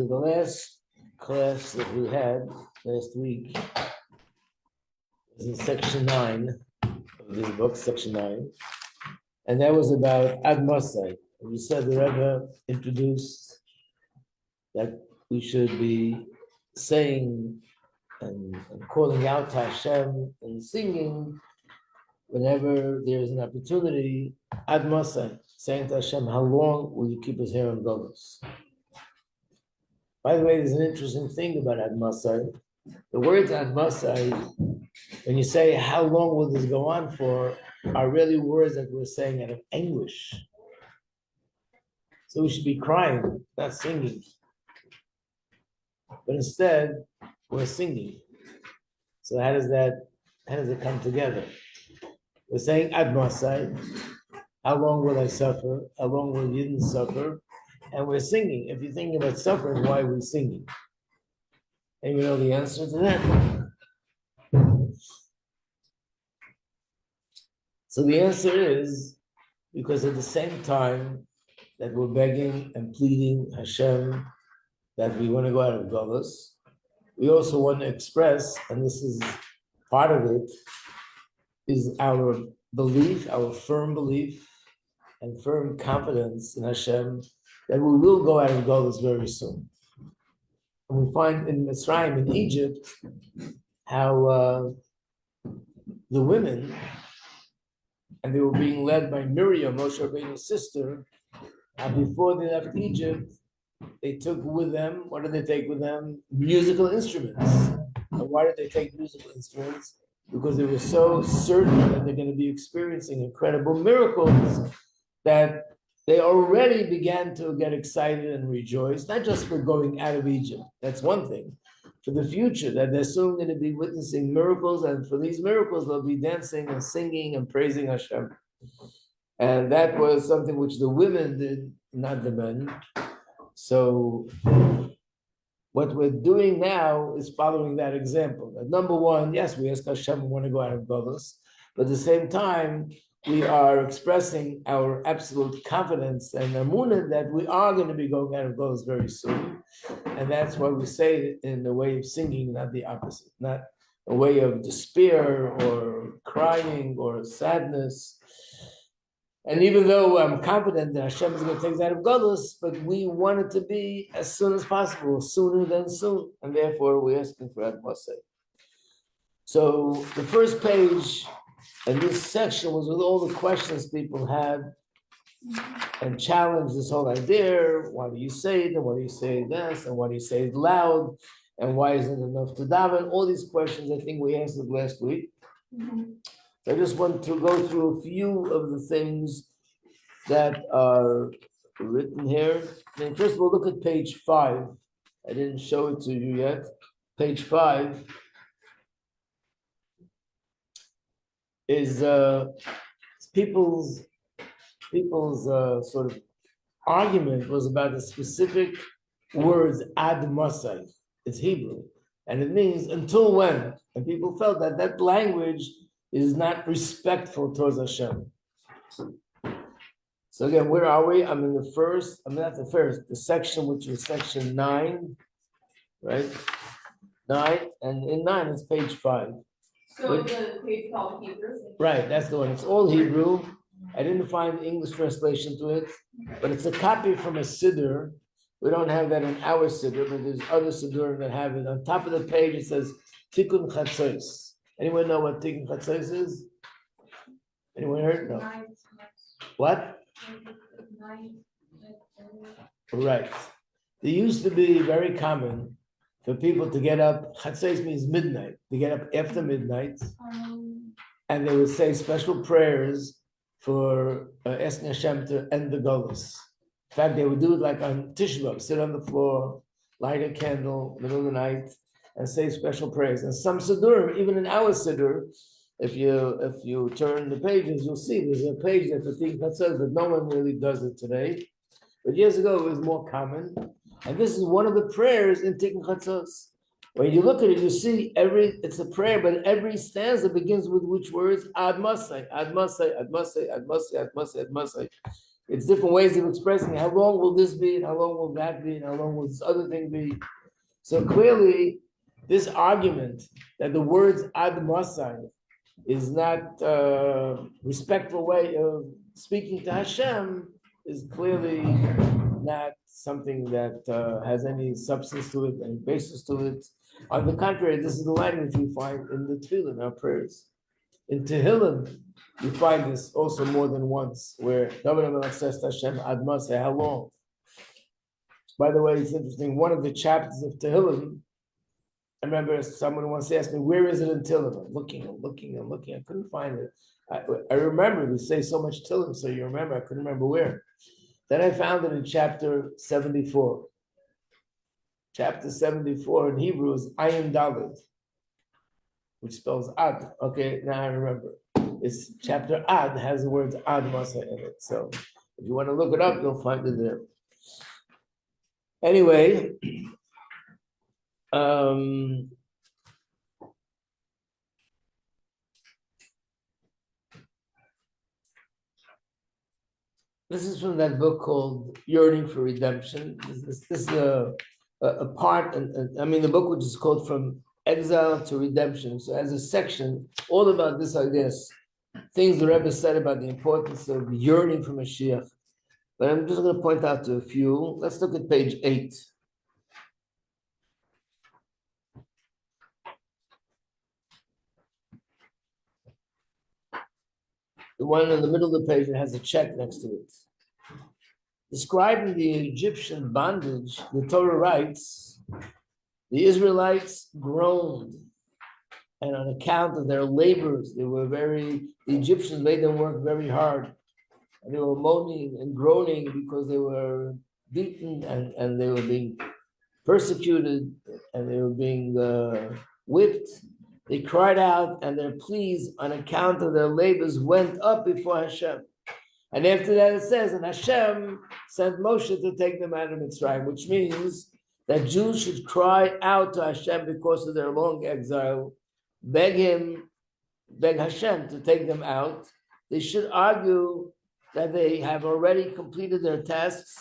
So the last class that we had last week was in section 9 of this book, section 9, and that was about Ad Mosai. We said the Rebbe introduced that we should be saying and calling out to Hashem and singing whenever there's an opportunity, Ad Mosai, saying to Hashem, how long will you keep us here on Golgos? By the way, there's an interesting thing about Ad Mosai. The words Ad Mosai, when you say how long will this go on for, are really words that we're saying out of anguish. So we should be crying, not singing. But instead, we're singing. So how does it come together? We're saying Ad Mosai, how long will I suffer? How long will you suffer? And we're singing. If you're thinking about suffering, why are we singing? And you know the answer to that? So the answer is because at the same time that we're begging and pleading Hashem that we want to go out of Golus, we also want to express, and this is part of it, is our belief, our firm belief and firm confidence in Hashem that we will go out of Golus very soon. And we find in Mitzrayim, in Egypt, how the women, and they were being led by Miriam, Moshe Rabbeinu's sister, before they left Egypt, they took with them, what did they take with them? Musical instruments. And why did they take musical instruments? Because they were so certain that they're going to be experiencing incredible miracles that they already began to get excited and rejoice, not just for going out of Egypt, that's one thing, for the future, that they're soon going to be witnessing miracles, and for these miracles, they'll be dancing and singing and praising Hashem. And that was something which the women did, not the men. So what we're doing now is following that example. That number one, yes, we ask Hashem, we want to go out of Golus, but at the same time, we are expressing our absolute confidence and emunah that we are going to be going out of Golus very soon. And that's why we say it in the way of singing, not the opposite, not a way of despair or crying or sadness. And even though I'm confident that Hashem is going to take us out of Golus, but we want it to be as soon as possible, sooner than soon. And therefore, we're asking for Ad Mosai. So the first page in this section was with all the questions people had and challenged this whole idea. Why do you say it? And why do you say this? And why do you say it loud? And why isn't it enough to daven? All these questions I think we answered last week. So I just want to go through a few of the things that are written here. And first of all, look at page 5. I didn't show it to you yet. Page 5 is people's sort of argument was about the specific words Ad Mosai. It's Hebrew, and it means until when. And people felt that that language is not respectful towards Hashem. So again, where are we? I'm in the section which was section 9, right? 9, and in 9 it's page 5. So the page called Hebrew? Right, that's the one. It's all Hebrew. I didn't find the English translation to it, but it's a copy from a siddur. We don't have that in our siddur, but there's other siddur that have it. On top of the page it says Tikkun Chatzos. Anyone know what Tikkun Chatzos is? Anyone heard? No. What? Right. It used to be very common for people to get up. Chatzos means midnight. They get up after midnight, and they would say special prayers for asking Hashem to end the Golus. In fact, they would do it like on Tisha B'Av, sit on the floor, light a candle, middle of the night, and say special prayers. And some siddur, even in our siddur, if you turn the pages, you'll see there's a page that the thing that says that no one really does it today. But years ago, it was more common. And this is one of the prayers in Tikkun Chatzos. When you look at it, you see it's a prayer, but every stanza begins with which words? Ad Mosai, Ad Mosai, Ad Mosai, Ad Mosai, Ad Mosai, Ad Mosai. It's different ways of expressing how long will this be, and how long will that be, and how long will this other thing be. So clearly, this argument that the words ad masai is not a respectful way of speaking to Hashem is clearly not something that has any substance to it, any basis to it. On the contrary, this is the language we find in the Tefillah, our prayers. In Tehillim, you find this also more than once, where David HaMelech says to Hashem, Ad Maseh, how long? By the way, it's interesting, one of the chapters of Tehillim, I remember someone once asked me, where is it in Tehillim? I'm looking, I couldn't find it. I remember, we say so much Tehillim, so you remember, I couldn't remember where. Then I found it in chapter 74. Chapter 74 in Hebrew is Ayin Daled, which spells Ad. Okay, now I remember. It's chapter Ad has the words Ad Masa in it. So if you want to look it up, you'll find it there. Anyway, this is from that book called Yearning for Redemption. This is a part, I mean, the book which is called From Exile to Redemption. So as a section, all about this, I guess, things the Rebbe said about the importance of yearning for Mashiach. But I'm just going to point out to a few. Let's look at page 8. The one in the middle of the page that has a check next to it. Describing the Egyptian bondage, the Torah writes, the Israelites groaned, and on account of their labors, the Egyptians made them work very hard. And they were moaning and groaning because they were beaten and they were being persecuted and they were being whipped. They cried out, and their pleas on account of their labors went up before Hashem. And after that it says, and Hashem sent Moshe to take them out of Mitzrayim, which means that Jews should cry out to Hashem because of their long exile, beg Hashem to take them out. They should argue that they have already completed their tasks,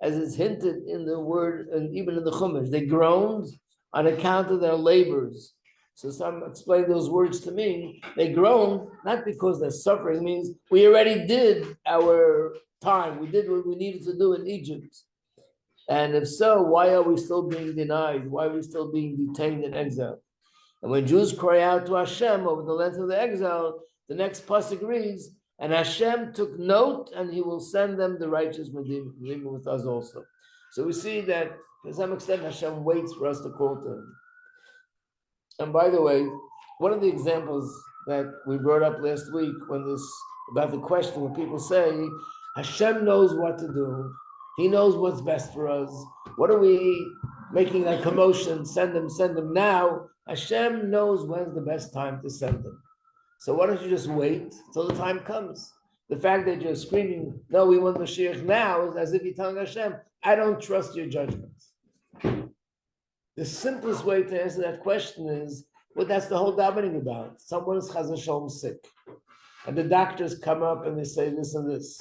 as is hinted in the word, and even in the Chumash. They groaned on account of their labors. So some explain those words to me. They groaned not because they're suffering. It means we already did our time. We did what we needed to do in Egypt. And if so, why are we still being denied? Why are we still being detained in exile? And when Jews cry out to Hashem over the length of the exile, the next pasuk reads, and Hashem took note, and he will send them the righteous Redeemer with us also. So we see that to some extent Hashem waits for us to call to him. And by the way, one of the examples that we brought up last week about the question when people say, Hashem knows what to do. He knows what's best for us. What are we making that commotion? Send them now. Hashem knows when's the best time to send them. So why don't you just wait till the time comes? The fact that you're screaming, no, we want Mashiach now, is as if you're telling Hashem, I don't trust your judgments. The simplest way to answer that question is, well, that's the whole davening about. Someone is chas v'sholom sick, and the doctors come up and they say this and this.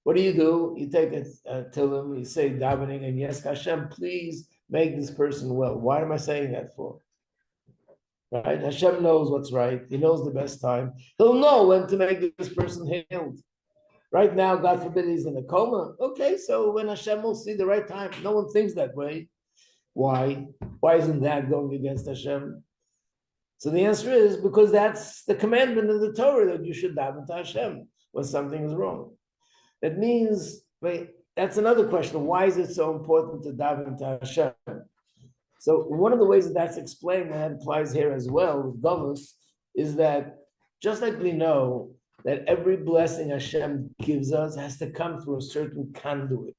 What do? You take it to them, you say davening, and yes, Hashem, please make this person well. Why am I saying that for? Right? Hashem knows what's right. He knows the best time. He'll know when to make this person healed. Right now, God forbid he's in a coma. Okay, so when Hashem will see the right time. No one thinks that way. Why? Why isn't that going against Hashem? So the answer is because that's the commandment of the Torah, that you should daven to Hashem when something is wrong. That means, that's another question. Why is it so important to daven to Hashem? So one of the ways that that's explained, and that applies here as well with Govus, is that just like we know that every blessing Hashem gives us has to come through a certain conduit.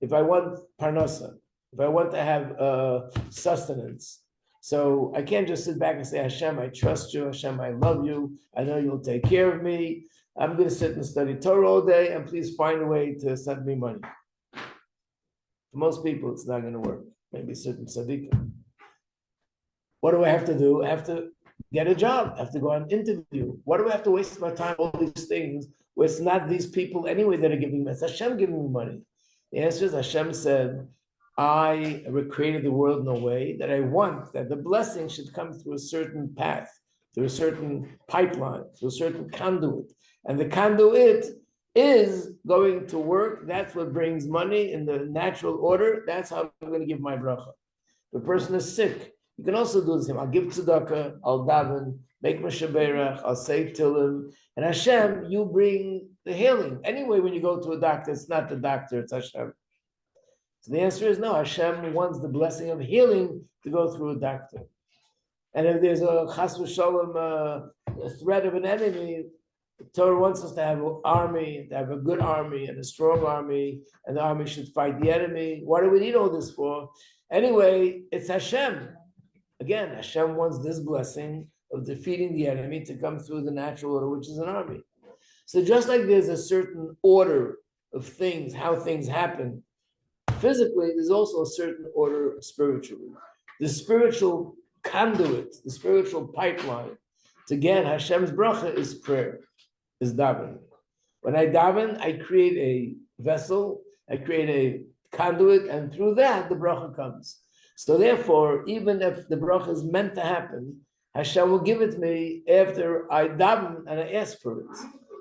If I want parnasa, if I want to have sustenance, so I can't just sit back and say, Hashem, I trust you. Hashem, I love you. I know you'll take care of me. I'm going to sit and study Torah all day, and please find a way to send me money. For most people, it's not going to work. Maybe certain tzaddikim. What do I have to do? I have to get a job. I have to go on an interview. What do I have to waste my time on all these things where it's not these people anyway that are giving me, it's Hashem giving me money. The answer is Hashem said, I created the world in a way that I want that the blessing should come through a certain path, through a certain pipeline, through a certain conduit. And the conduit is going to work. That's what brings money in the natural order. That's how I'm going to give my bracha. If a person is sick, you can also do the same. I'll give tzedakah, I'll daven, make mashaberach, I'll say tillim, and Hashem, you bring the healing. Anyway, when you go to a doctor, it's not the doctor, it's Hashem. So the answer is no, Hashem wants the blessing of healing to go through a doctor. And if there's a chas v'sholem, a threat of an enemy, the Torah wants us to have an army, to have a good army and a strong army, and the army should fight the enemy. What do we need all this for? Anyway, it's Hashem. Again, Hashem wants this blessing of defeating the enemy to come through the natural order, which is an army. So just like there's a certain order of things, how things happen, physically, there's also a certain order spiritually. The spiritual conduit, the spiritual pipeline to get Hashem's bracha is prayer, is davening. When I daven, I create a vessel, I create a conduit, and through that, the bracha comes. So therefore, even if the bracha is meant to happen, Hashem will give it to me after I daven and I ask for it.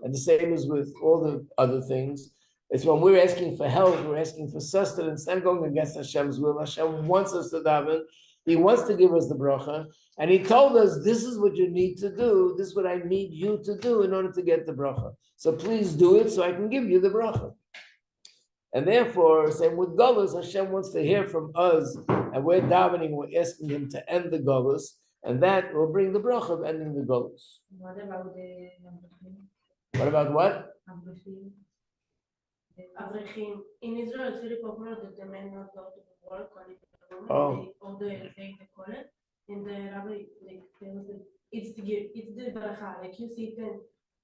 And the same is with all the other things. It's when we're asking for help, we're asking for sustenance, not going against Hashem's will. Hashem wants us to daven. He wants to give us the bracha. And he told us, this is what you need to do. This is what I need you to do in order to get the bracha. So please do it so I can give you the bracha. And therefore, same with Geulah, Hashem wants to hear from us, and we're davening, we're asking him to end the Geulah, and that will bring the bracha of ending the Geulah. What about the What about what? Avrechim? In Israel, it's very popular that the men not go to work or they take the kollel, and the rabbi tells them it's the bracha. Like you see them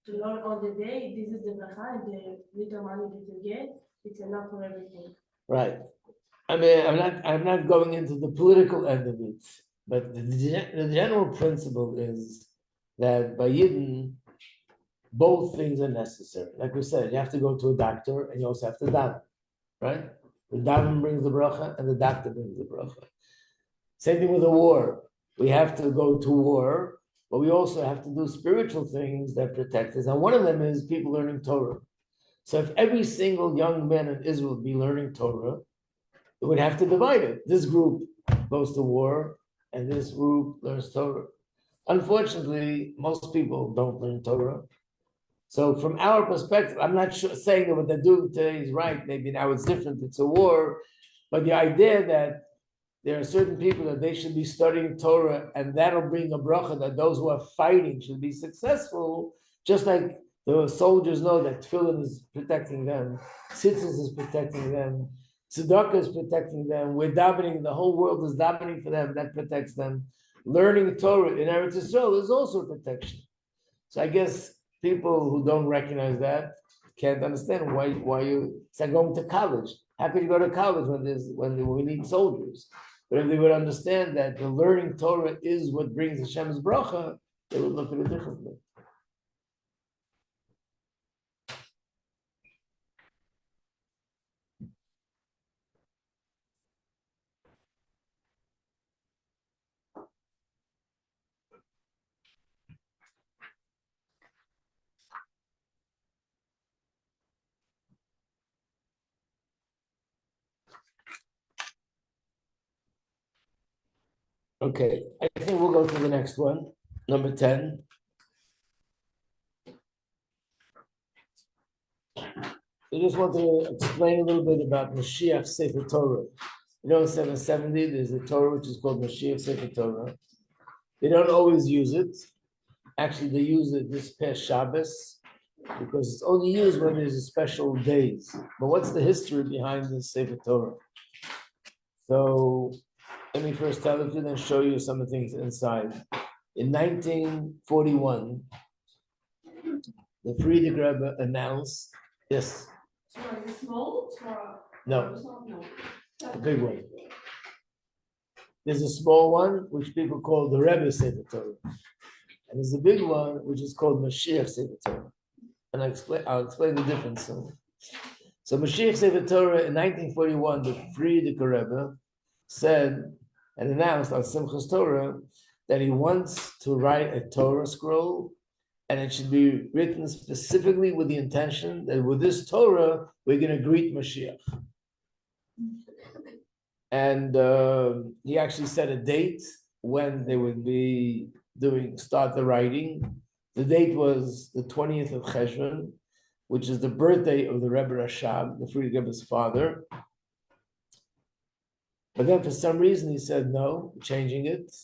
to learn all the day. This is the bracha, and the little money that you get, it's enough for everything. Right. I mean, I'm not going into the political end of it, but the general principle is that by Yidden, both things are necessary. Like we said, you have to go to a doctor and you also have to daven, right? The daven brings the bracha and the doctor brings the bracha. Same thing with a war. We have to go to war, but we also have to do spiritual things that protect us. And one of them is people learning Torah. So if every single young man in Israel would be learning Torah, it would have to divide it. This group goes to war and this group learns Torah. Unfortunately, most people don't learn Torah. So from our perspective, I'm not saying that what they're doing today is right. Maybe now it's different, it's a war. But the idea that there are certain people that they should be studying Torah and that'll bring a bracha, that those who are fighting should be successful, just like the soldiers know that tefillin is protecting them, tzitzis is protecting them, tzedakah is protecting them, we're davening, the whole world is davening for them, that protects them. Learning Torah in Eretz Yisrael is also protection. So I guess people who don't recognize that can't understand why you, it's like going to college. How could you go to college when we need soldiers? But if they would understand that the learning Torah is what brings Hashem's bracha, they would look at it differently. Okay, I think we'll go to the next one, number 10. I just want to explain a little bit about Mashiach Sefer Torah. You know, in 770, there's a Torah which is called Mashiach Sefer Torah. They don't always use it. Actually, they use it this past Shabbos because it's only used when there's special days. But what's the history behind this Sefer Torah? So let me first tell it to you, then show you some of the things inside. In 1941, the Friedrich Rebbe announced, yes. So is it small? No. No. A big one. There's a small one, which people call the Rebbe Sefer Torah. And there's a big one, which is called Mashiach Sefer Torah. and I'll explain the difference soon. So Mashiach Sefer Torah in 1941, the Frierdiker Rebbe said and announced on Simchas Torah that he wants to write a Torah scroll, and it should be written specifically with the intention that with this Torah, we're going to greet Mashiach. And he actually set a date when they would be start the writing. The date was the 20th of Cheshvan, which is the birthday of the Rebbe Rashab, the Frierdiker Rebbe's father. But then for some reason he said no, changing it.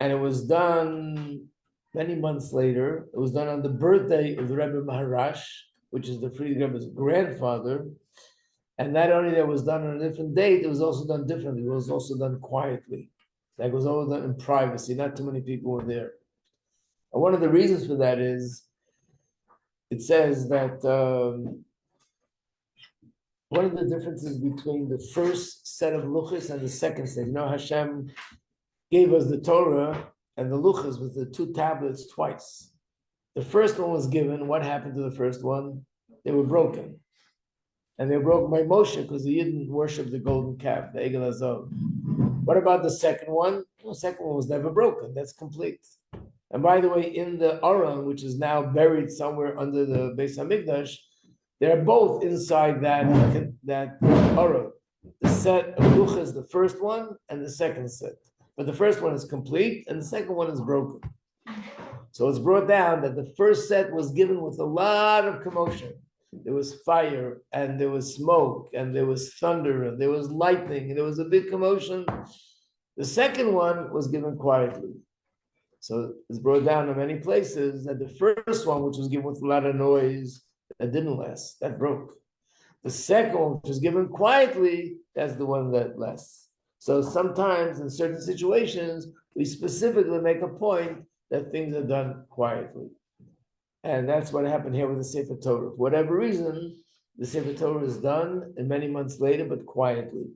And it was done many months later. It was done on the birthday of the Rebbe Maharash, which is the Frierdiker Rebbe's grandfather. And not only that it was done on a different date, it was also done differently. It was also done quietly. Like it was all done in privacy. Not too many people were there. And one of the reasons for that is, it says that one of the differences between the first set of luchos and the second set, Hashem gave us the Torah and the luchos with the two tablets twice. The first one was given. What happened to the first one? They were broken. And they were broken by Moshe because he didn't worship the golden calf, the Egel Hazov. What about the second one? The second one was never broken. That's complete. And by the way, in the Aron, which is now buried somewhere under the Beis Hamikdash, they're both inside that Aron. The set of luchos, the first one and the second set. But the first one is complete and the second one is broken. So it's brought down that the first set was given with a lot of commotion. There was fire and there was smoke and there was thunder and there was lightning and there was a big commotion. The second one was given quietly. So it's brought down in many places that the first one, which was given with a lot of noise, that didn't last, that broke. The second one, which was given quietly, that's the one that lasts. So sometimes in certain situations, we specifically make a point that things are done quietly. And that's what happened here with the Sefer Torah. For whatever reason, the Sefer Torah is done and many months later, but quietly.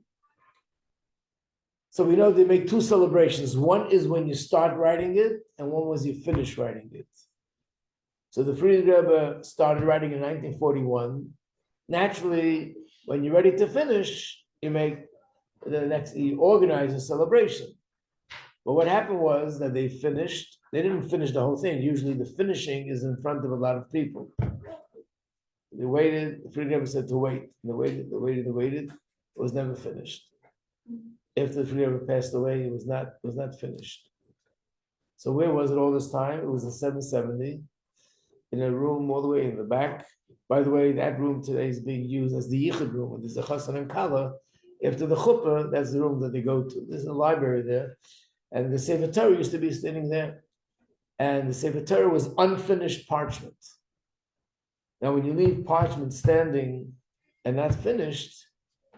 So we know they make two celebrations. One is when you start writing it, and one was you finish writing it. So the Frierdiker Rebbe started writing in 1941. Naturally, when you're ready to finish, you organize a celebration. But what happened was that they didn't finish the whole thing. Usually the finishing is in front of a lot of people. They waited, the Frierdiker Rebbe said to wait. They waited. It was never finished. After the Frierdiker Rebbe passed away, it was not finished. So where was it all this time? It was in 770, in a room all the way in the back. By the way, that room today is being used as the Yichud room. When there's a Chassan and Kala, after the Chuppah, that's the room that they go to. There's a library there. And the Sefer Torah used to be sitting there. And the Sefer Torah was unfinished parchment. Now, when you leave parchment standing and not finished,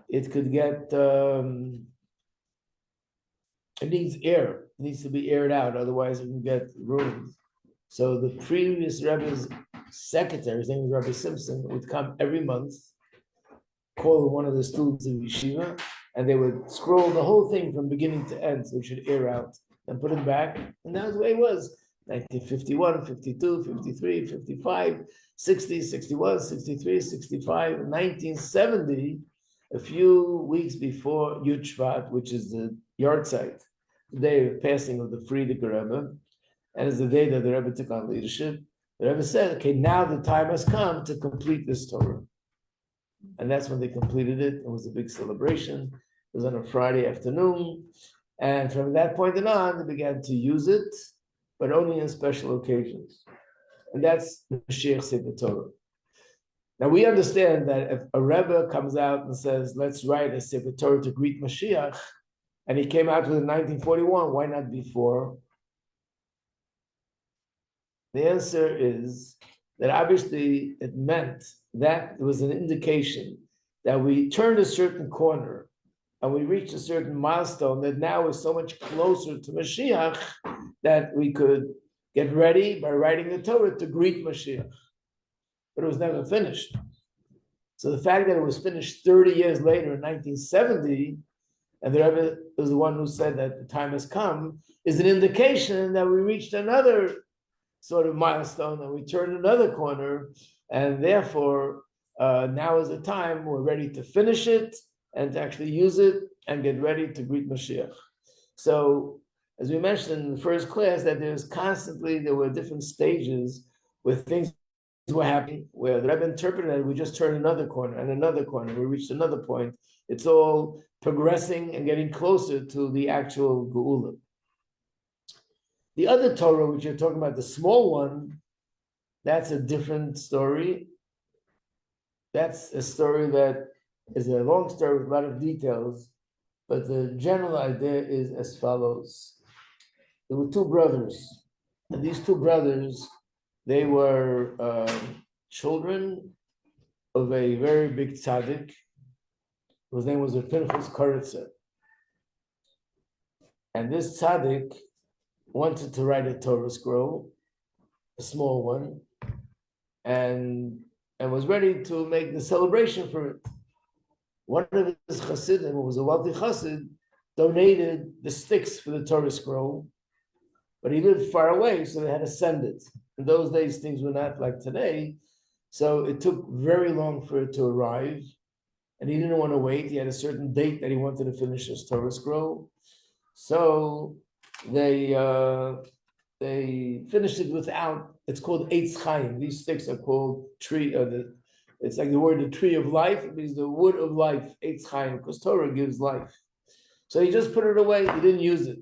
it could get, it needs air. It needs to be aired out. Otherwise, it can get ruined. So the previous Rebbe's secretary, his name was Rabbi Simpson, would come every month, call one of the students of yeshiva, and they would scroll the whole thing from beginning to end, so it should air out, and put it back. And that was the way it was. 1951, 52, 53, 55, 60, 61, 63, 65, 1970, a few weeks before Yud Shvat, which is the yahrzeit, the day of passing of the Frierdiker Rebbe, and it's the day that the Rebbe took on leadership. The Rebbe said, okay, now the time has come to complete this Torah. And that's when they completed it. It was a big celebration. It was on a Friday afternoon. And from that point on, they began to use it, but only on special occasions. And that's the Mashiach Sefer Torah. Now we understand that if a Rebbe comes out and says, let's write a Sefer Torah to greet Mashiach, and he came out with it in 1941, why not before? The answer is that obviously it meant that it was an indication that we turned a certain corner and we reached a certain milestone that now we're so much closer to Mashiach that we could get ready by writing the Torah to greet Mashiach. But it was never finished. So the fact that it was finished 30 years later in 1970, and the Rebbe was the one who said that the time has come, is an indication that we reached another sort of milestone, and we turn another corner, and therefore now is the time we're ready to finish it and to actually use it and get ready to greet Mashiach. So, as we mentioned in the first class, that there were different stages where things were happening, where the Rebbe interpreted that we just turned another corner and another corner, we reached another point. It's all progressing and getting closer to the actual Geulah. The other Torah, which you're talking about, the small one, that's a different story. That's a story that is a long story with a lot of details, but the general idea is as follows. There were two brothers, and these two brothers, they were children of a very big tzaddik, whose name was Pinchas Koritzer. And this tzaddik wanted to write a Torah scroll, a small one, and was ready to make the celebration for it. One of his chassidim, who was a wealthy chassid, donated the sticks for the Torah scroll, but he lived far away, so they had to send it. In those days, things were not like today, so it took very long for it to arrive, and he didn't want to wait. He had a certain date that he wanted to finish his Torah scroll, so they finished it without. It's called Eitz Chaim. These sticks are called tree. It's like the word the tree of life. It means the wood of life, Eitz Chaim, because Torah gives life. So he just put it away. He didn't use it.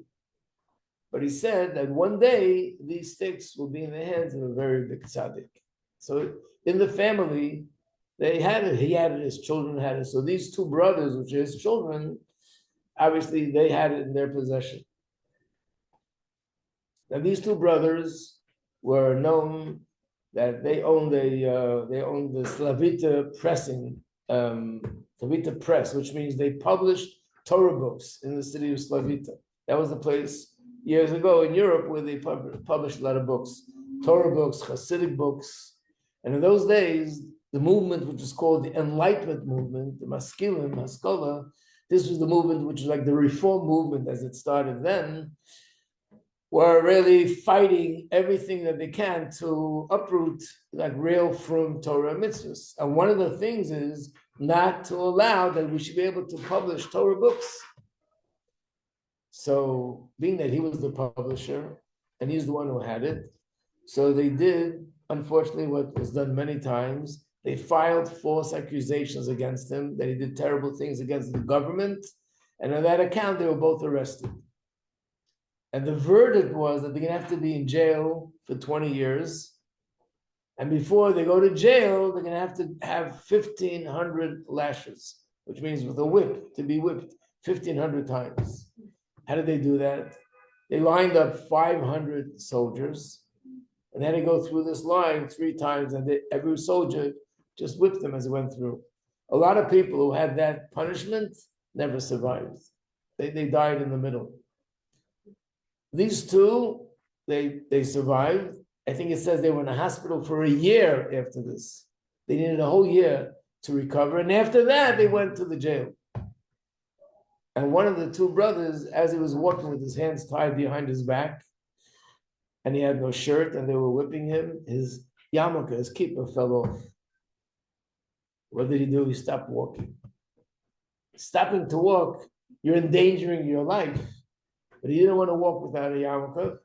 But he said that one day these sticks will be in the hands of a very big tzaddik. So in the family, they had it. He had it. His children had it. So these two brothers, which are his children, obviously they had it in their possession. Now these two brothers were known that they owned the Slavita pressing, Slavita press, which means they published Torah books in the city of Slavita. That was the place years ago in Europe where they published a lot of books, Torah books, Hasidic books. And in those days, the movement, which is called the Enlightenment movement, the Maskilim, Haskalah, this was the movement which was like the reform movement as it started then, were really fighting everything that they can to uproot like real from Torah mitzvahs. And one of the things is not to allow that we should be able to publish Torah books. So being that he was the publisher and he's the one who had it, so they did, unfortunately, what was done many times. They filed false accusations against him, that he did terrible things against the government. And on that account, they were both arrested. And the verdict was that they're going to have to be in jail for 20 years. And before they go to jail, they're going to have 1,500 lashes, which means with a whip, to be whipped 1,500 times. How did they do that? They lined up 500 soldiers, and they had to go through this line 3 times, and every soldier just whipped them as it went through. A lot of people who had that punishment never survived. They died in the middle. These two, they survived. I think it says they were in a hospital for a year after this. They needed a whole year to recover. And after that, they went to the jail. And one of the two brothers, as he was walking with his hands tied behind his back, and he had no shirt, and they were whipping him, his yarmulke, his kippah, fell off. What did he do? He stopped walking. Stopping to walk, you're endangering your life. But he didn't want to walk without a yarmulke.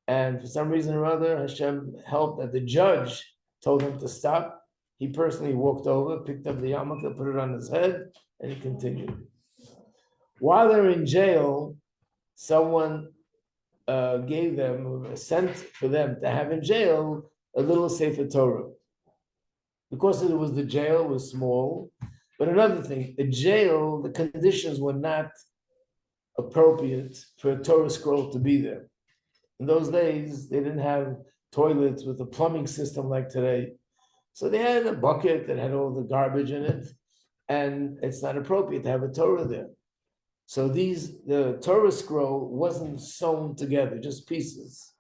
And for some reason or other, Hashem helped that the judge told him to stop. He personally walked over, picked up the yarmulke, put it on his head, and he continued. While they're in jail, someone gave them, sent for them to have in jail a little Sefer Torah. Because it was the jail, was small. But another thing, the jail, the conditions were not appropriate for a Torah scroll to be there. In those days, they didn't have toilets with a plumbing system like today. So they had a bucket that had all the garbage in it, and it's not appropriate to have a Torah there. So the Torah scroll wasn't sewn together, just pieces.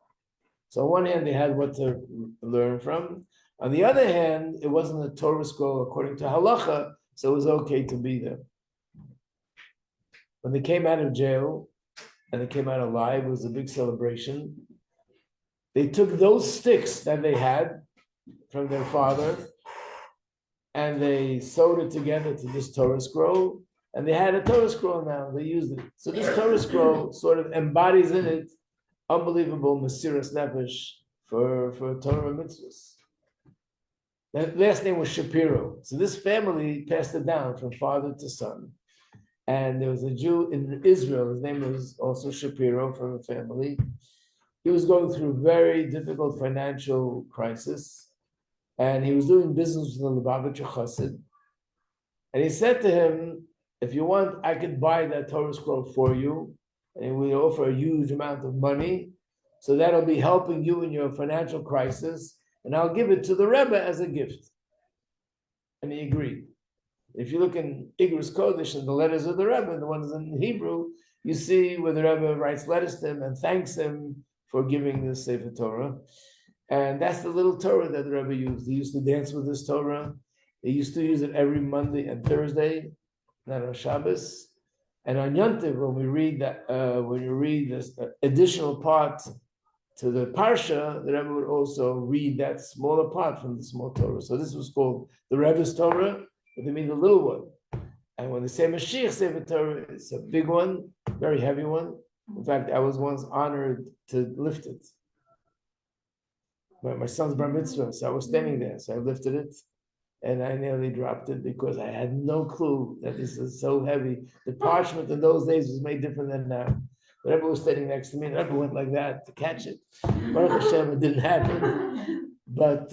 So on one hand, they had what to learn from. On the other hand, it wasn't a Torah scroll according to halacha, so it was okay to be there. When they came out of jail, and they came out alive, it was a big celebration. they took those sticks that they had from their father and they sewed it together to this Torah scroll. And they had a Torah scroll now, they used it. So this Torah scroll sort of embodies in it unbelievable Mesiras Nefesh for Torah mitzvahs. The last name was Shapiro. So this family passed it down from father to son. And there was a Jew in Israel, his name was also Shapiro from the family. He was going through a very difficult financial crisis. And he was doing business with the Lubavitcher Chassid. And he said to him, if you want, I could buy that Torah scroll for you. And we offer a huge amount of money. So that'll be helping you in your financial crisis. And I'll give it to the Rebbe as a gift. And he agreed. If you look in Igros Kodesh and the letters of the Rebbe, the ones in Hebrew, you see where the Rebbe writes letters to him and thanks him for giving this Sefer Torah. And that's the little Torah that the Rebbe used. He used to dance with this Torah. He used to use it every Monday and Thursday, not on Shabbos. And on Yom Tov, when we read that, when you read this additional part to the Parsha, the Rebbe would also read that smaller part from the small Torah. So this was called the Rebbe's Torah, but they mean the little one. And when they say Mashiach Sefer Torah, it's a big one, very heavy one. In fact, I was once honored to lift it. My son's bar mitzvah, so I was standing there, so I lifted it, and I nearly dropped it because I had no clue that this is so heavy. The parchment in those days was made different than now. The Rebbe was standing next to me, and the Rebbe went like that to catch it. Baruch Hashem, it didn't happen. But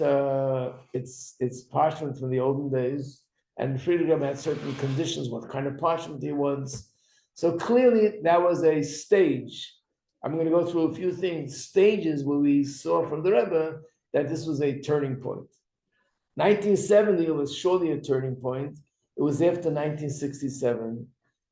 it's parchment from the olden days, and Friedrich had certain conditions, what kind of parchment he wants. So clearly that was a stage. I'm going to go through a few things, stages where we saw from the Rebbe that this was a turning point. 1970 was surely a turning point. It was after 1967.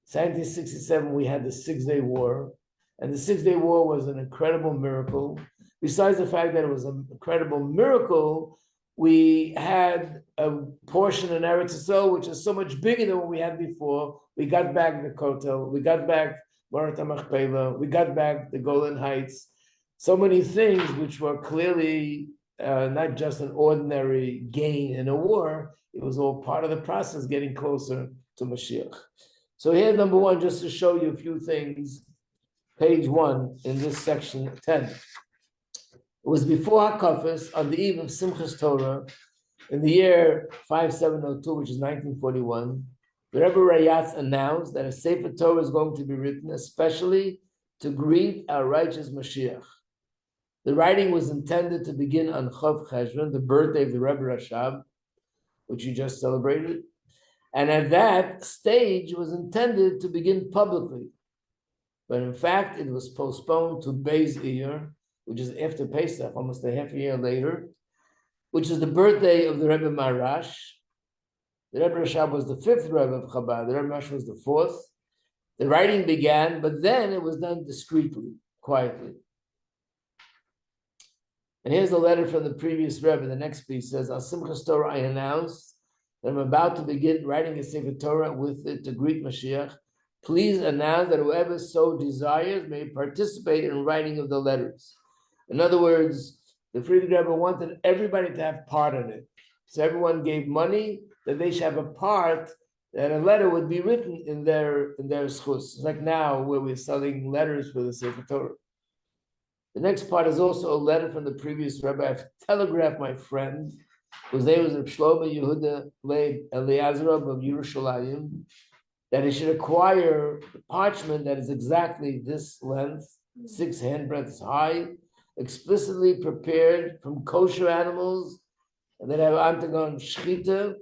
So 1967, we had the 6-Day War. And the 6-Day War was an incredible miracle. Besides the fact that it was an incredible miracle, we had a portion in Eretz Yisrael, which is so much bigger than what we had before. We got back the Kotel, we got back Marat HaMachpelah, we got back the Golan Heights. So many things which were clearly not just an ordinary gain in a war, it was all part of the process getting closer to Mashiach. So here, number one, just to show you a few things, page 1 in this section 10. It was before HaKafis, on the eve of Simchas Torah, in the year 5702, which is 1941, the Rebbe Rayatz announced that a Sefer Torah is going to be written especially to greet our righteous Mashiach. The writing was intended to begin on Chov Cheshvan, the birthday of the Rebbe Rashab, which you just celebrated. And at that stage, it was intended to begin publicly. But in fact, it was postponed to Beis Iyar, which is after Pesach, almost a half a year later, which is the birthday of the Rebbe Marash. The Rebbe Rashab was the 5th Rebbe of Chabad. The Rebbe Marash was the 4th. The writing began, but then it was done discreetly, quietly. And here's a letter from the previous Rebbe. The next piece says, on Simchas Torah, I announce that I'm about to begin writing a Sefer Torah with it to greet Mashiach. Please announce that whoever so desires may participate in writing of the letters. In other words, the Friedrich Rebbe wanted everybody to have part in it. So everyone gave money that they should have a part, that a letter would be written in their schus. It's like now where we're selling letters for the Sefer Torah. The next part is also a letter from the previous Rebbe. I've telegraphed my friend, whose name was Shlomo Yehuda Leib Eliezer of Yerushalayim, that he should acquire parchment that is exactly this length, 6 handbreadths high, explicitly prepared from kosher animals, and that have undergone shchita,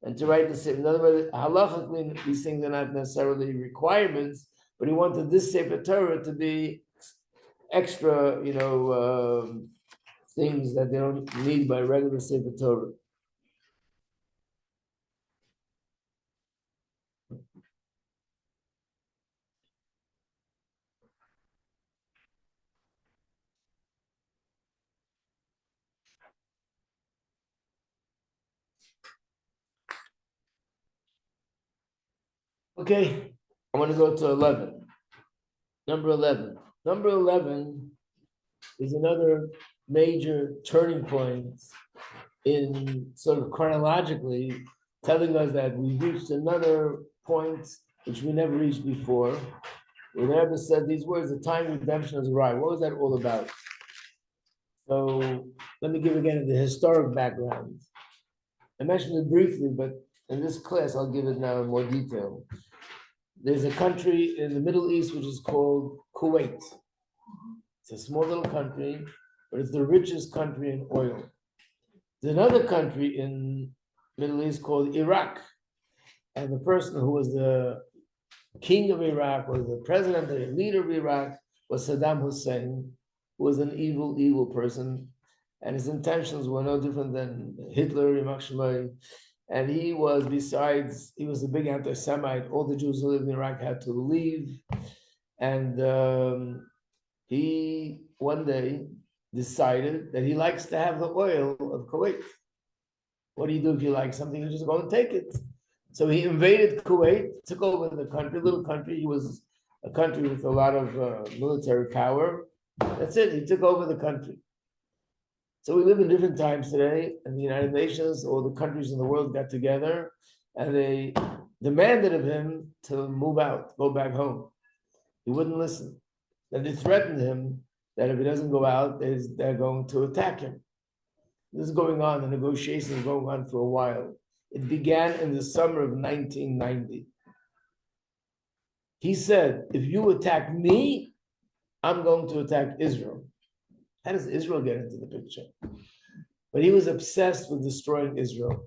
and to write the same. In other words, halachically, these things are not necessarily requirements, but he wanted this Sefer Torah to be extra, things that they don't need by regular Sefer Torah. Okay, I want to go to 11. Number 11. Number 11 is another major turning points in sort of chronologically, telling us that we reached another point which we never reached before. The Rebbe said these words, the time of redemption has arrived. What was that all about? So let me give again the historic background. I mentioned it briefly, but in this class, I'll give it now in more detail. There's a country in the Middle East which is called Kuwait. It's a small little country, but it's the richest country in oil. There's another country in Middle East called Iraq. And the person who was the king of Iraq, was the president, the leader of Iraq, was Saddam Hussein, who was an evil, evil person. And his intentions were no different than Hitler, Yimach Shemai. And he was, besides, he was a big anti-Semite. All the Jews who lived in Iraq had to leave. And he, one day, decided that he likes to have the oil of Kuwait. What do you do if you like something? You just go and take it. So he invaded Kuwait, took over the country, little country. He was a country with a lot of military power. That's it, he took over the country. So we live in different times today, and the United Nations, all the countries in the world got together, and they demanded of him to move out, go back home. He wouldn't listen. Then they threatened him that if he doesn't go out, they're going to attack him. This is going on, the negotiations are going on for a while. It began in the summer of 1990. He said, if you attack me, I'm going to attack Israel. How does Israel get into the picture? But he was obsessed with destroying Israel.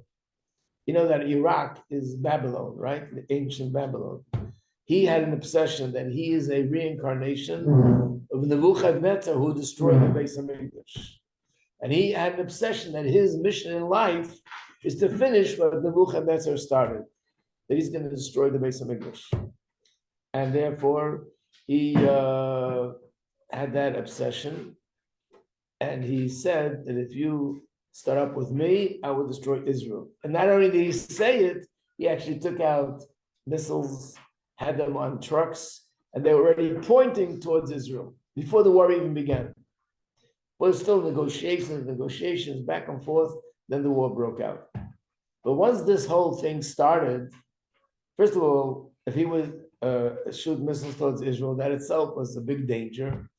You know that Iraq is Babylon, right? The ancient Babylon. He had an obsession that he is a reincarnation of Nebuchadnezzar who destroyed the Beis HaMikdash. And he had an obsession that his mission in life is to finish what Nebuchadnezzar started, that he's going to destroy the Beis HaMikdash. And therefore, he had that obsession. And he said that if you start up with me, I will destroy Israel. And not only did he say it, he actually took out missiles, had them on trucks, and they were already pointing towards Israel before the war even began. Well, still negotiations, back and forth, then the war broke out. But once this whole thing started, first of all, if he would shoot missiles towards Israel, that itself was a big danger.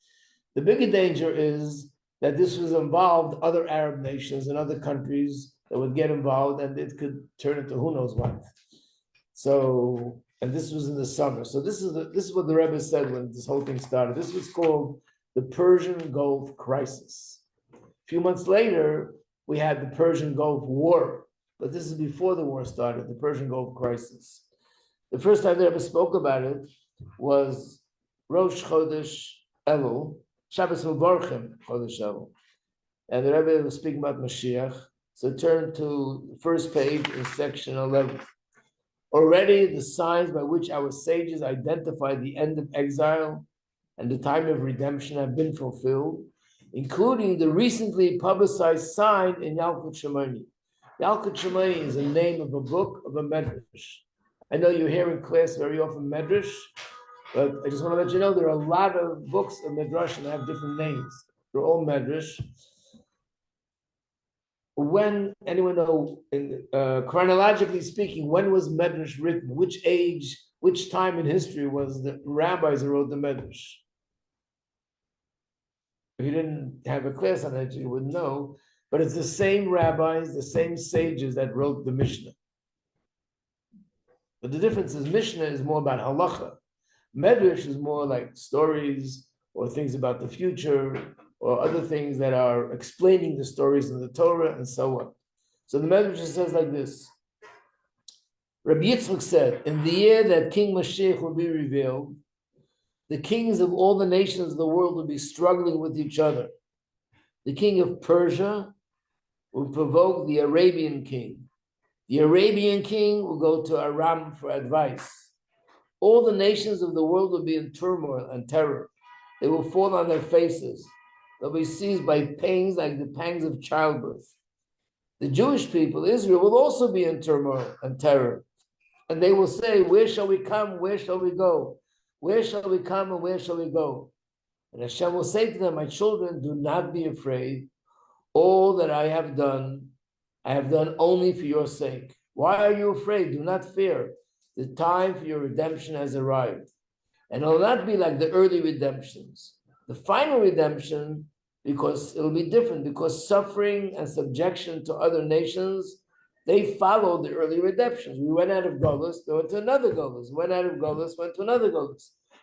The bigger danger is that this was involved other Arab nations and other countries that would get involved, and it could turn into who knows what. So, and this was in the summer. So this is what the Rebbe said when this whole thing started. This was called the Persian Gulf Crisis. A few months later, we had the Persian Gulf War, but this is before the war started, the Persian Gulf Crisis. The first time they ever spoke about it was Rosh Chodesh Elul, Shabbos Mevorchim Chodesh Elul. And the Rebbe was speaking about Mashiach. So turn to the first page in section 11. Already the signs by which our sages identified the end of exile and the time of redemption have been fulfilled, including the recently publicized sign in Yalkut Shimoni. Yalkut Shimoni is the name of a book of a medrash. I know you hear in class very often medrash, but I just want to let you know there are a lot of books of medrash and have different names. They're all medrash. When, anyone know, chronologically speaking, when was medrash written? Which age, which time in history was the rabbis who wrote the medrash? If you didn't have a class on it, you wouldn't know. But it's the same rabbis, the same sages that wrote the Mishnah. But the difference is Mishnah is more about halacha. Medrash is more like stories or things about the future or other things that are explaining the stories in the Torah and so on. So the Medrash says like this. Rabbi Yitzchak said, in the year that King Mashiach will be revealed, the kings of all the nations of the world will be struggling with each other. The king of Persia will provoke the Arabian king. The Arabian king will go to Aram for advice. All the nations of the world will be in turmoil and terror. They will fall on their faces. They'll be seized by pains like the pangs of childbirth. The Jewish people, Israel, will also be in turmoil and terror. And they will say, where shall we come? Where shall we go? Where shall we come and where shall we go? And Hashem will say to them, my children, do not be afraid. all that I have done only for your sake. Why are you afraid? Do not fear. The time for your redemption has arrived. And it will not be like the early redemptions. The final redemption, because it'll be different, because suffering and subjection to other nations, they followed the early redemptions. We went out of Geulah, they went to another Geulah. Went out of Geulah, went to another Geulah.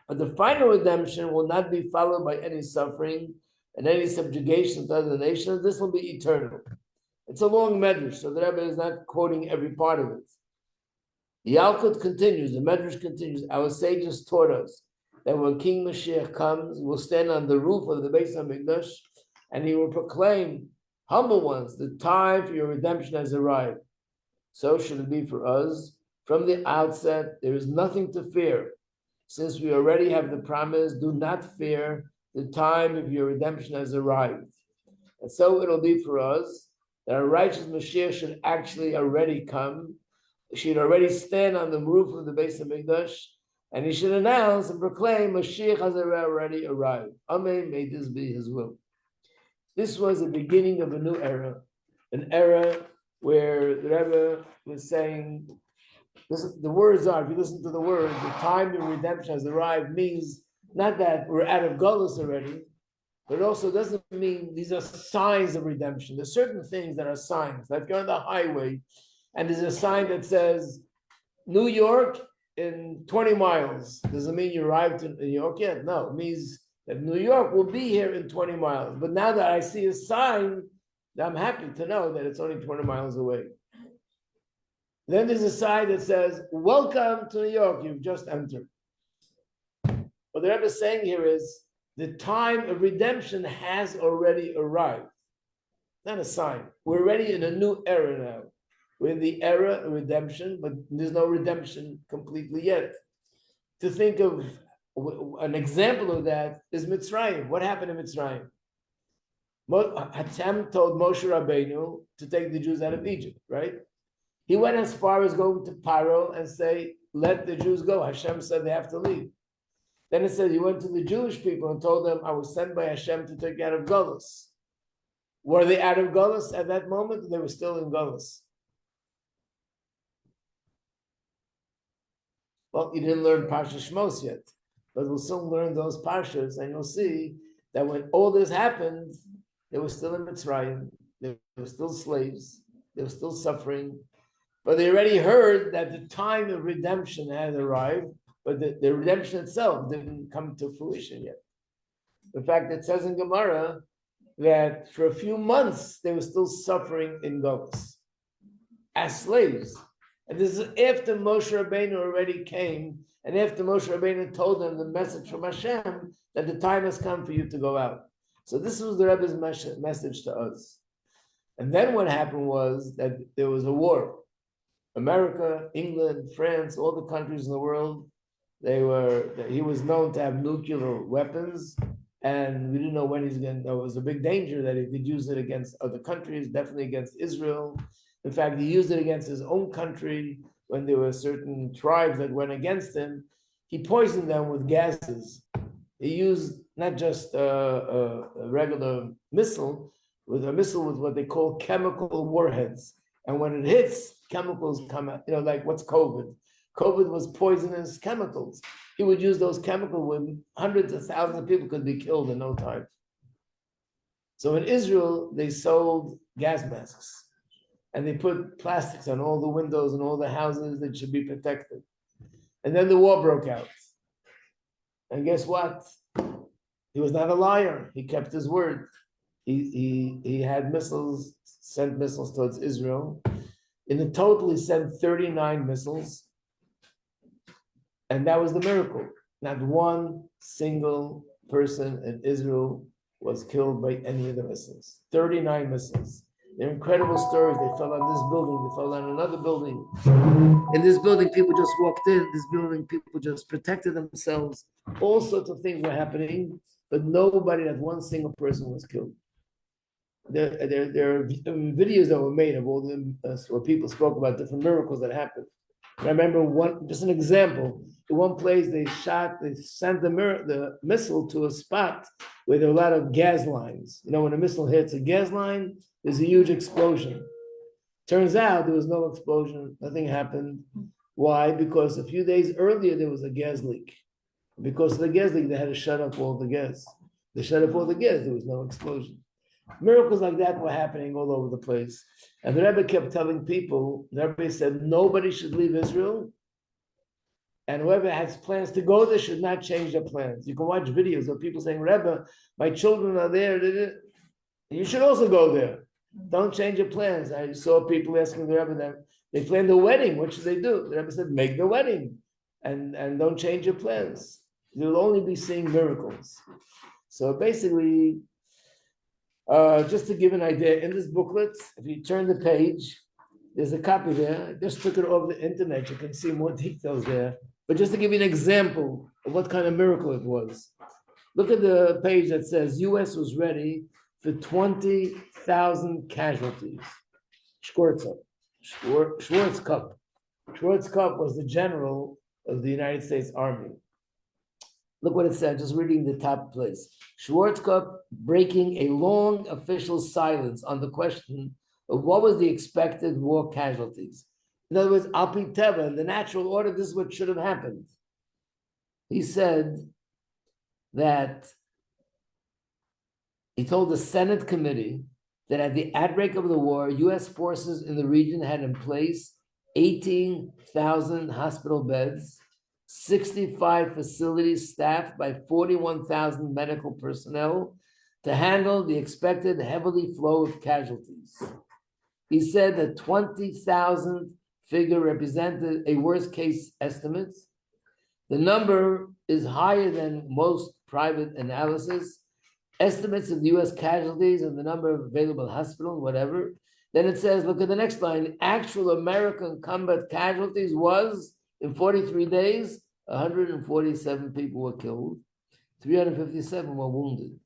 But the final redemption will not be followed by any suffering and any subjugation to other nations. This will be eternal. It's a long medrash, so the Rebbe is not quoting every part of it. The Yalkut continues, the medrash continues. Our sages taught us that when King Mashiach comes, he will stand on the roof of the Beis HaMikdash and he will proclaim, humble ones, the time for your redemption has arrived. So should it be for us. From the outset, there is nothing to fear. Since we already have the promise, do not fear, the time of your redemption has arrived. And so it'll be for us that our righteous Mashiach should actually already come. He should already stand on the roof of the Beis HaMikdash, and he should announce and proclaim Mashiach has already arrived. Amen. May this be his will. This was the beginning of a new era, an era where the Rebbe was saying, the words are, if you listen to the word, the time of redemption has arrived means not that we're out of Geulah already, but it also doesn't mean these are signs of redemption. There's certain things that are signs. Like you're on the highway and there's a sign that says New York in 20 miles. Does it mean you arrived in New York yet? No, it means that New York will be here in 20 miles. But now that I see a sign, I'm happy to know that it's only 20 miles away. Then there's a sign that says, welcome to New York, you've just entered. What the Rebbe is saying here is, the time of redemption has already arrived. Not a sign. We're already in a new era now. We're in the era of redemption, but there's no redemption completely yet. To think of an example of that is Mitzrayim. What happened in Mitzrayim? Hashem told Moshe Rabbeinu to take the Jews out of Egypt, right? He went as far as going to Paro and say, let the Jews go. Hashem said they have to leave. Then it says he went to the Jewish people and told them, I was sent by Hashem to take you out of Geulah. Were they out of Geulah at that moment? They were still in Geulah. Well, you didn't learn Parsha Shmos yet, but we'll soon learn those Parshas, and you'll see that when all this happened, they were still in Mitzrayim, they were still slaves, they were still suffering, but they already heard that the time of redemption had arrived, but the redemption itself didn't come to fruition yet. In fact, it says in Gemara that for a few months they were still suffering in Geulah as slaves. And this is after Moshe Rabbeinu already came, and after Moshe Rabbeinu told them the message from Hashem that the time has come for you to go out. So this was the Rebbe's message to us. And then what happened was that there was a war. America, England, France, all the countries in the world, he was known to have nuclear weapons, and we didn't know when there was a big danger that he could use it against other countries, definitely against Israel. In fact, he used it against his own country when there were certain tribes that went against him. He poisoned them with gases. He used not just a regular missile, with a missile with what they call chemical warheads. And when it hits, chemicals come out, like what's COVID? COVID was poisonous chemicals. He would use those chemicals when hundreds of thousands of people could be killed in no time. So in Israel, they sold gas masks. And they put plastics on all the windows and all the houses that should be protected. And then the war broke out. And guess what? He was not a liar. He kept his word. He had missiles, sent missiles towards Israel. In the total, he sent 39 missiles. And that was the miracle. Not one single person in Israel was killed by any of the missiles. 39 missiles. They're incredible stories. They fell on this building, they fell on another building. In this building, people just walked in. This building, people just protected themselves. All sorts of things were happening, but nobody, not one single person was killed. There are videos that were made of all them, where people spoke about different miracles that happened. I remember just an example. In one place, they sent the missile to a spot where there were a lot of gas lines. You know, when a missile hits a gas line, there's a huge explosion. Turns out there was no explosion, nothing happened. Why? Because a few days earlier, there was a gas leak. Because of the gas leak, they had to shut up all the gas. They shut up all the gas, there was no explosion. Miracles like that were happening all over the place. And the Rebbe kept telling people, the Rebbe said, nobody should leave Israel. And whoever has plans to go there should not change their plans. You can watch videos of people saying, Rebbe, my children are there. You should also go there. Don't change your plans. I saw people asking the Rebbe that they planned a wedding. What should they do? The Rebbe said, make the wedding and don't change your plans. You'll only be seeing miracles. So basically, just to give an idea, in this booklet, if you turn the page, there's a copy there. I just took it over the internet. You can see more details there. But just to give you an example of what kind of miracle it was. Look at the page that says U.S. was ready for 20,000 casualties. Schwarzkopf. Schwarzkopf was the general of the United States Army. Look what it said, just reading the top place. Schwarzkopf breaking a long official silence on the question of what was the expected war casualties. In other words, al pi teva, in the natural order, this is what should have happened. He said that he told the Senate committee that at the outbreak of the war, U.S. forces in the region had in place 18,000 hospital beds, 65 facilities staffed by 41,000 medical personnel to handle the expected heavily flow of casualties. He said that 20,000 figure represented a worst case estimate. The number is higher than most private analysis. Estimates of the U.S. casualties and the number of available hospitals, whatever. Then it says, look at the next line, actual American combat casualties was, in 43 days, 147 people were killed, 357 were wounded.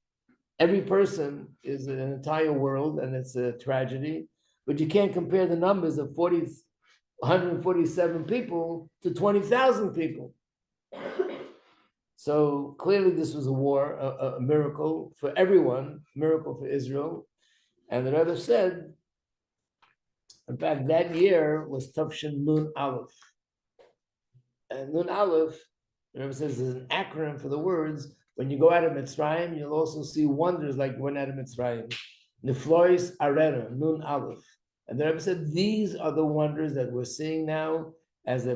Every person is an entire world and it's a tragedy, but you can't compare the numbers of 147 people to 20,000 people. So clearly this was a war, a miracle for everyone, miracle for Israel. And the Rebbe said, in fact, that year was Tafshin Nun Aleph. And Nun Aleph, the Rebbe says, is an acronym for the words, when you go out of Mitzrayim, you'll also see wonders like you went out of Mitzrayim. Niflois Arera, Nun Aleph. And the Rebbe said, these are the wonders that we're seeing now as a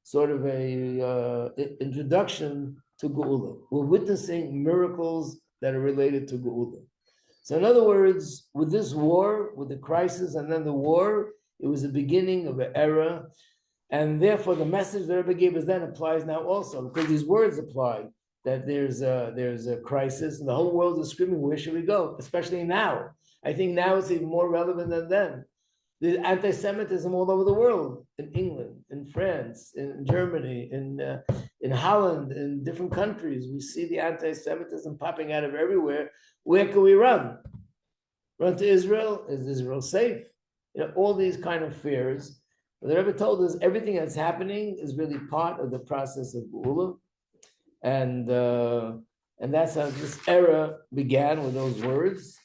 sort of a introduction to Geulah. We're witnessing miracles that are related to Geulah. So in other words, with this war, with the crisis and then the war, it was the beginning of an era. And therefore the message the Rebbe gave us then applies now also, because these words apply, that there's a crisis and the whole world is screaming, where should we go? Especially now. I think now it's even more relevant than then. There's anti-Semitism all over the world, in England, in France, in Germany, in Holland, in different countries. We see the anti-Semitism popping out of everywhere. Where can we run? Run to Israel? Is Israel safe? You know, all these kind of fears. But the Rebbe told us everything that's happening is really part of the process of Geulah. And that's how this era began with those words.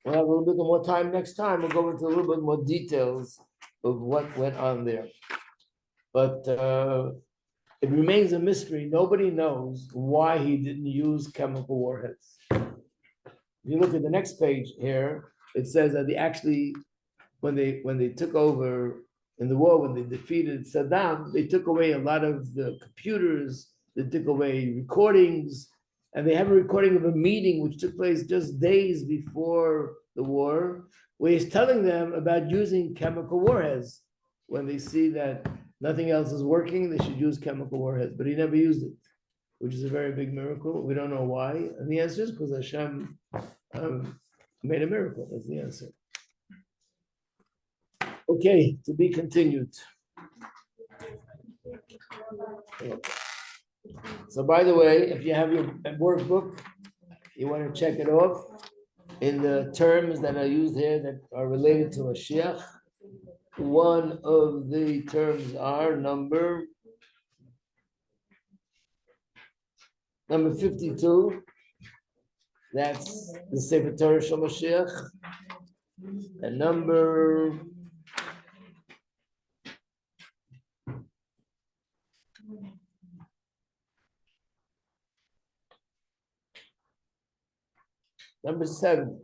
We'll have a little bit more time next time. We'll go into a little bit more details of what went on there. But it remains a mystery. Nobody knows why he didn't use chemical warheads. If you look at the next page here, it says that when they took over in the war, when they defeated Saddam, they took away a lot of the computers, they took away recordings, and they have a recording of a meeting which took place just days before the war, where he's telling them about using chemical warheads. When they see that nothing else is working, they should use chemical warheads. But he never used it, which is a very big miracle. We don't know why. And the answer is because Hashem made a miracle. That's the answer. Okay, to be continued. So by the way, if you have your workbook, you want to check it off in the terms that are used here that are related to Mashiach. one of the terms are number 52. That's the Sefer Torah Shel Moshiach. And number 7.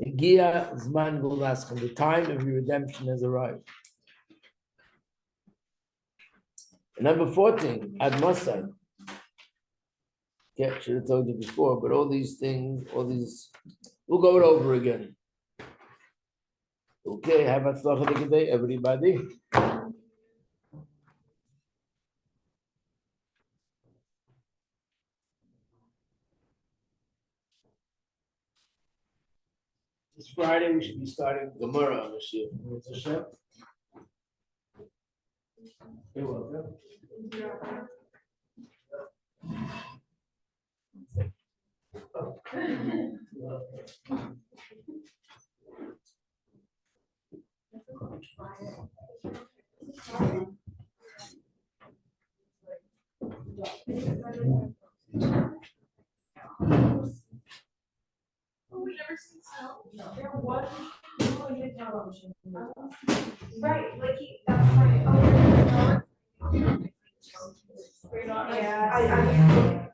Geulah Moshiach, the time of your redemption has arrived. And number 14, Ad Masad. Yeah, should have told you before, but all these things, we'll go it over again. Okay, have a good day, everybody. This Friday, we should be starting Gemara on the Shir. You're welcome. We never seen snow. There was. Right, like that's right. Oh, yeah.